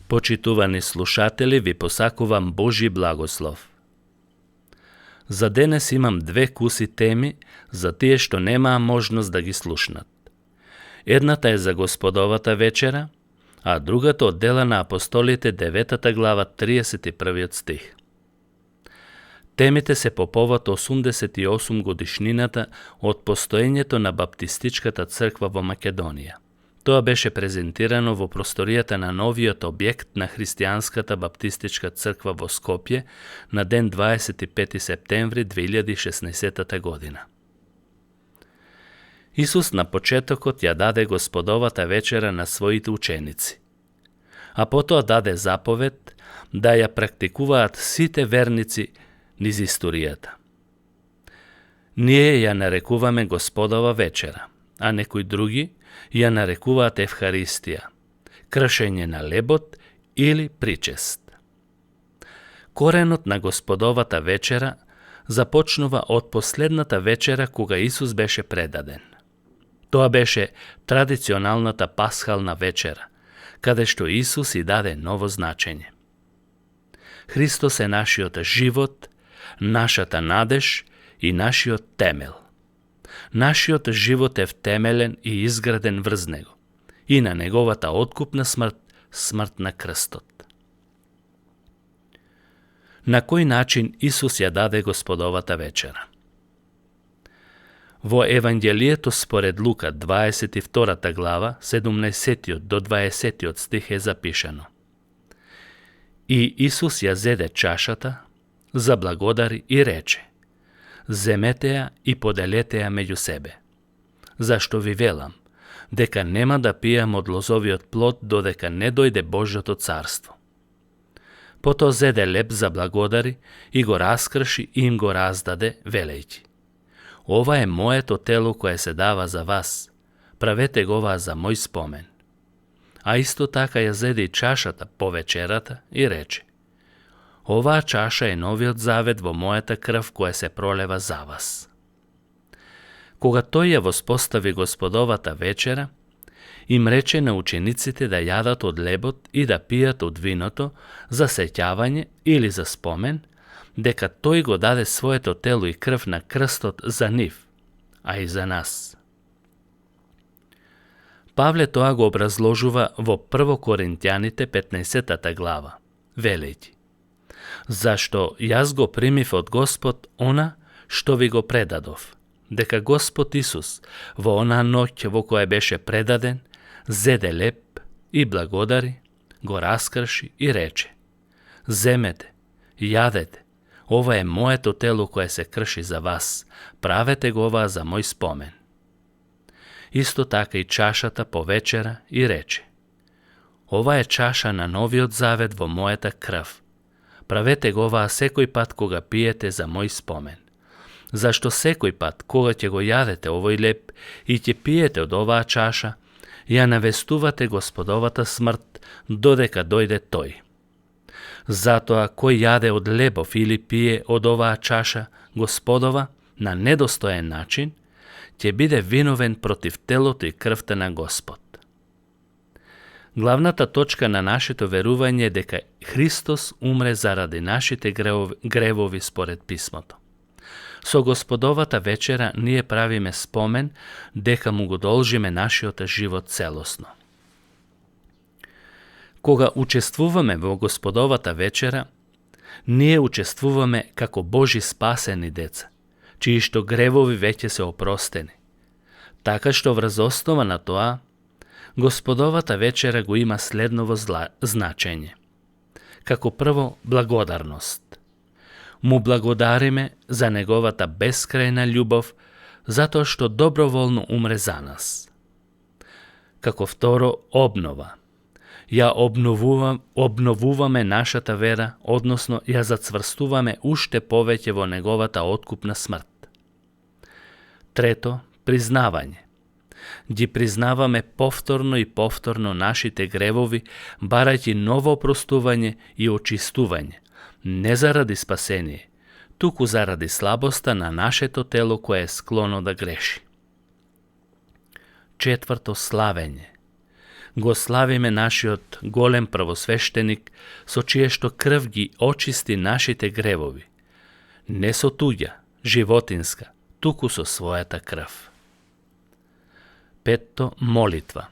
Почитувани слушатели, ви посакувам Божи благослов. За денес имам 2 куси теми за тие што немаа можност да ги слушнат. Едната е за Господовата вечера, а другата од Дела на апостолите 9 глава 31 стих. Темите се по повод 88 годишнината од постоењето на Баптистичката црква во Македонија. Тоа беше презентирано во просторијата на новиот објект на Христијанската Баптистичка црква во Скопје на ден 25 септември 2016 година. Исус на почетокот ја даде Господовата вечера на своите ученици, а потоа даде заповед да ја практикуваат сите верници низ историјата. Ние ја нарекуваме Господова вечера, а некои други ја нарекуваат Евхаристија, кршење на лебот или причест. Коренот на Господовата вечера започнува од последната вечера кога Исус беше предаден. Тоа беше традиционалната пасхална вечера, каде што Исус и даде ново значење. Христос е нашиот живот, нашата надеж и нашиот темел. Нашиот живот е втемелен и изграден врз него и на неговата откупна смрт, смрт на крстот. На кој начин Исус ја даде Господовата вечера? Во Евангелието според Лука 22 глава 17 до 20 стих е запишано: И Исус ја зеде чашата, заблагодари и рече: Земете ја и поделете ја меѓу себе. Зашто ви велам, дека нема да пијам од лозовиот плод додека не дојде Божјото царство. Потоа зеде леб заблагодари и го раскрши и им го раздаде, велејќи: Ова е моето тело кое се дава за вас, правете го ова за мој спомен. А исто така ја зеде и чашата по вечерата и рече: Оваа чаша е новиот завет во мојата крв која се пролева за вас. Кога тој ја воспостави Господовата вечера, им рече на учениците да јадат од лебот и да пијат од виното за сеќавање или за спомен, дека тој го даде своето тело и крв на крстот за нив, а и за нас. Павле тоа го образложува во 1 Коринтјаните 15 глава, велејќи: Зашто јас го примив од Господ она што ви го предадов, дека Господ Исус во онаа ноќ во која беше предаден, зеде леб и благодари, го раскрши и рече: Земете, јадете, ова е моето тело кое се крши за вас, правете го ова за мој спомен. Исто така и чашата по вечера и рече: Ова е чаша на новиот завет во мојата крв. Правете го ова секој пат кога пиете за мој спомен. Зашто секој пат кога ќе го јадете овој леб и ќе пиете од оваа чаша, ја навестувате Господовата смрт додека дојде тој. Затоа кој јаде од лебов или пие од оваа чаша Господова на недостоен начин, ќе биде виновен против телото и крвта на Господ. Главната точка на нашето верување е дека Христос умре заради нашите гревови според Писмото. Со Господовата вечера ние правиме спомен дека му го должиме нашиот живот целосно. Кога учествуваме во Господовата вечера, ние учествуваме како Божи спасени деца, чии што гревови веќе се опростени. Така што врз основа на тоа, Господовата вечера го има следново значење. Како прво, благодарност. Му благодариме за неговата бескрајна љубов, затоа што доброволно умре за нас. Како второ, обнова. Ја обновуваме нашата вера, односно ја зацврстуваме уште повеќе во неговата откупна смрт. Трето, признавање. Ги признаваме повторно и повторно нашите гревови, барајќи ново опростување и очистување, не заради спасение, туку заради слабоста на нашето тело кое е склоно да греши. Четврто, славење. Го славиме нашиот голем правосвещеник, со чие што крв ги очисти нашите гревови. Не со туѓа, животинска, туку со својата крв. Петто, молитва.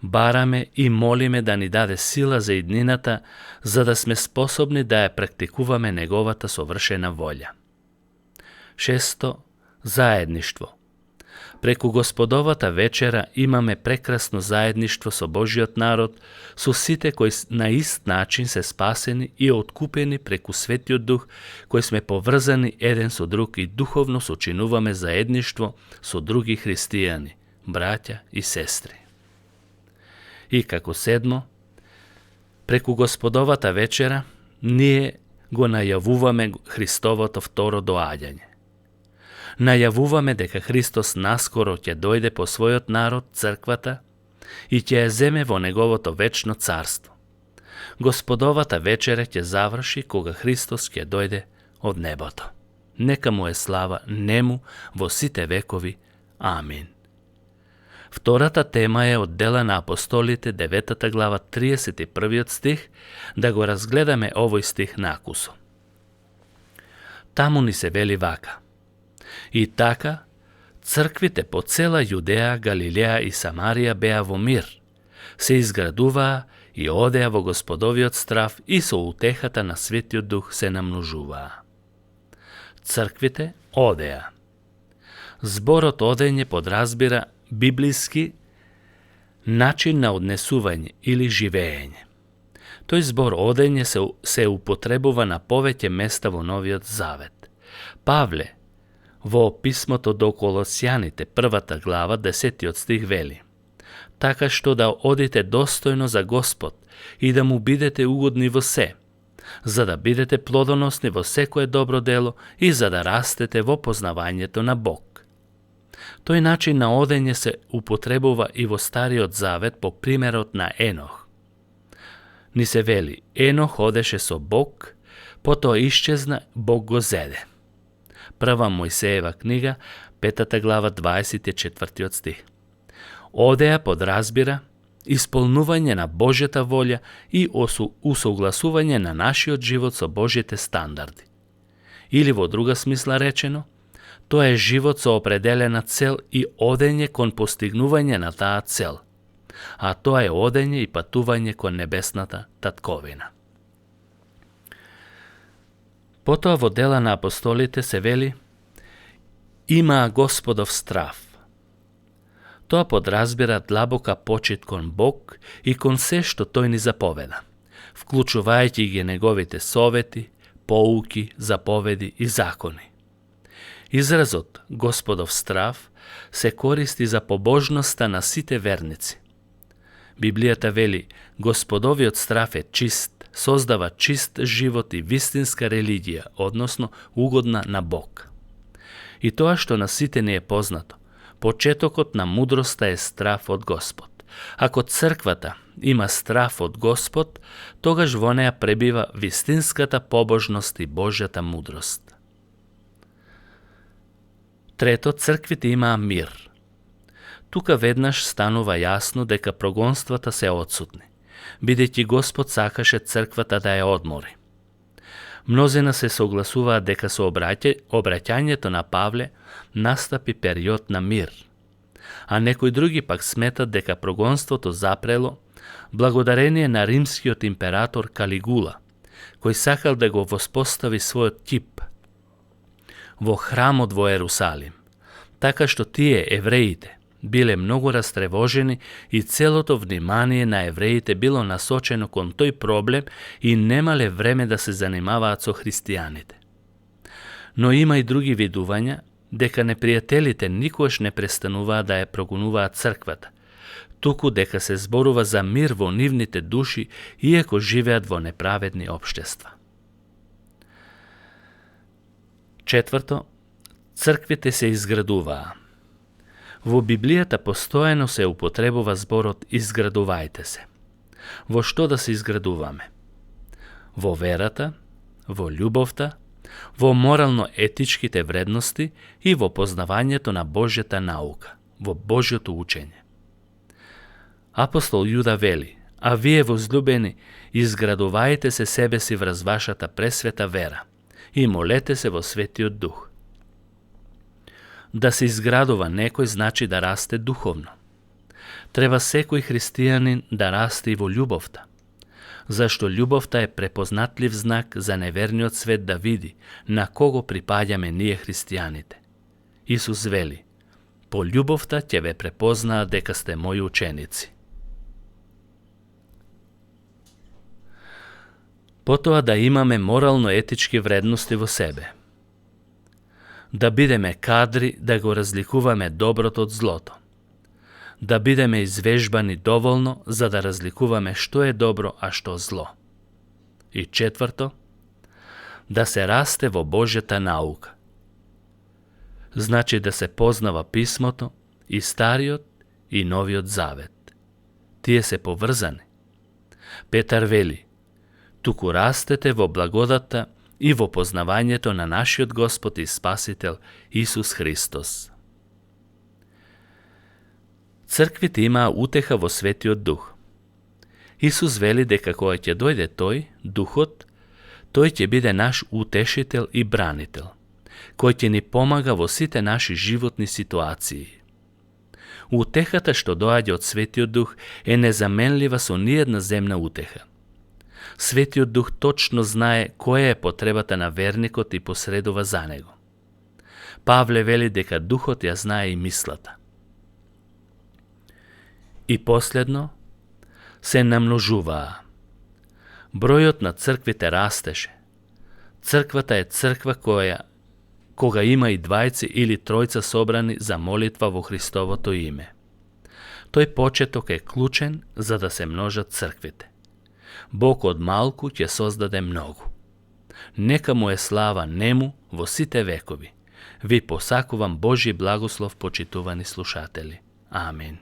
Бараме и молиме да ни даде сила за иднината, за да сме способни да ја практикуваме неговата совршена волја. Шесто, заедништво. Преку Господовата вечера имаме прекрасно заедништво со Божиот народ, со сите кои на ист начин се спасени и откупени преку Светиот Дух, кои сме поврзани еден со друг и духовно сочинуваме заедништво со други христијани, браќа и сестри. И како седмо, преку Господовата вечера ние го најавуваме Христовото второ доаѓање. Најавуваме дека Христос наскоро ќе дојде по својот народ, црквата, и ќе ја земе во неговото вечно царство. Господовата вечера ќе заврши кога Христос ќе дојде од небото. Нека му е слава нему во сите векови. Амин. Втората тема е од Дела на апостолите, 9 глава, 31 стих, да го разгледаме овој стих накусо. Таму ни се вели вака: И така, црквите по цела Јудеја, Галилеја и Самарија беа во мир, се изградуваа и одеа во Господовиот страв и со утехата на Светиот Дух се намножуваа. Црквите одеа. Зборот одење подразбира библиски начин на однесување или живеење. Тој збор одење се употребува на повеќе места во Новиот Завет. Павле во писмото до Колосјаните, 1 глава, 10 стих вели: Така што да одите достојно за Господ и да му бидете угодни во се, за да бидете плодоносни во секое добро дело и за да растете во познавањето на Бог. Тој начин на одење се употребува и во Стариот Завет по примерот на Енох. Ни се вели: Енох одеше со Бог, потоа исчезна, Бог го зеде. Прва Мојсеева книга, 5 глава, 24 стих. Одеја подразбира исполнување на Божјата волја и усогласување на нашиот живот со Божјите стандарди. Или во друга смисла речено, тоа е живот со определена цел и одење кон постигнување на таа цел, а тоа е одење и патување кон небесната татковина. Потоа во Дела на апостолите се вели: Имаа Господов страв. Тоа подразбира длабока почит кон Бог и кон се што тој ни заповеда, вклучувајќи ги неговите совети, поуки, заповеди и закони. Изразот Господов страв се користи за побожноста на сите верници. Библијата вели: Господовиот страв е чист, создава чист живот и вистинска религија, односно угодна на Бог. И тоа што на сите не е познато, почетокот на мудроста е страв од Господ. Ако црквата има страв од Господ, тогаш во неа пребива вистинската побожност и Божјата мудрост. Трето, црквите имаа мир. Тука веднаш станува јасно дека прогонствата се отсутни, бидејќи Господ сакаше црквата да ја одмори. Мнозина се согласуваат дека со обраќањето на Павле настапи период на мир, а некои други пак сметат дека прогонството запрело благодарение на римскиот император Калигула, кој сакал да го воспостави својот кип во храмот во Ерусалим, така што тие евреите биле многу растревожени и целото внимание на евреите било насочено кон тој проблем и немале време да се занимаваат со христијаните. Но има и други видувања дека непријателите никогаш не престануваат да ја прогонуваат црквата, туку дека се зборува за мир во нивните души, иако живеат во неправедни општества. Четврто, црквите се изградуваа. Во Библијата постојано се употребува зборот изградувајте се. Во што да се изградуваме? Во верата, во љубовта, во морално-етичките вредности и во познавањето на Божјата наука, во Божјото учење. Апостол Јуда вели: а вие, возлюбени, изградувајте се себе си врз вашата пресвета вера и молете се во Светиот Дух. Да се изградува некој значи да расте духовно. Треба секој христијанин да расте и во љубовта, зашто љубовта е препознатлив знак за неверниот свет да види на кого припаѓаме ние христијаните. Исус вели: по љубовта ќе ве препознаат дека сте мои ученици. Потоа да имаме морално-етички вредности во себе. Да бидеме кадри да го разликуваме доброто од злото. Да бидеме извежбани доволно за да разликуваме што е добро, а што зло. И четврто, да се расте во Божјата наука. Значи да се познава писмото, и Стариот и Новиот Завет. Тие се поврзани. Петар вели: туку растете во благодата и во познавањето на нашиот Господ и Спасител Исус Христос. Црквите имаа утеха во Светиот Дух. Исус вели дека кога ќе дојде Тој, Духот, Тој ќе биде наш утешител и бранител, кој ќе ни помага во сите наши животни ситуации. Утехата што доаѓа од Светиот Дух е незаменлива со ниедна земна утеха. Светиот Дух точно знае која е потребата на верникот и посредува за него. Павле вели дека Духот ја знае и мислата. И последно, се намножуваа. Бројот на црквите растеше. Црквата е црква кога има и двајци или тројца собрани за молитва во Христовото име. Тој почеток е клучен за да се множат црквите. Бог од малку ќе создаде многу. Нека му е слава нему во сите векови. Ви посакувам Божји благослов, почитувани слушатели. Амин.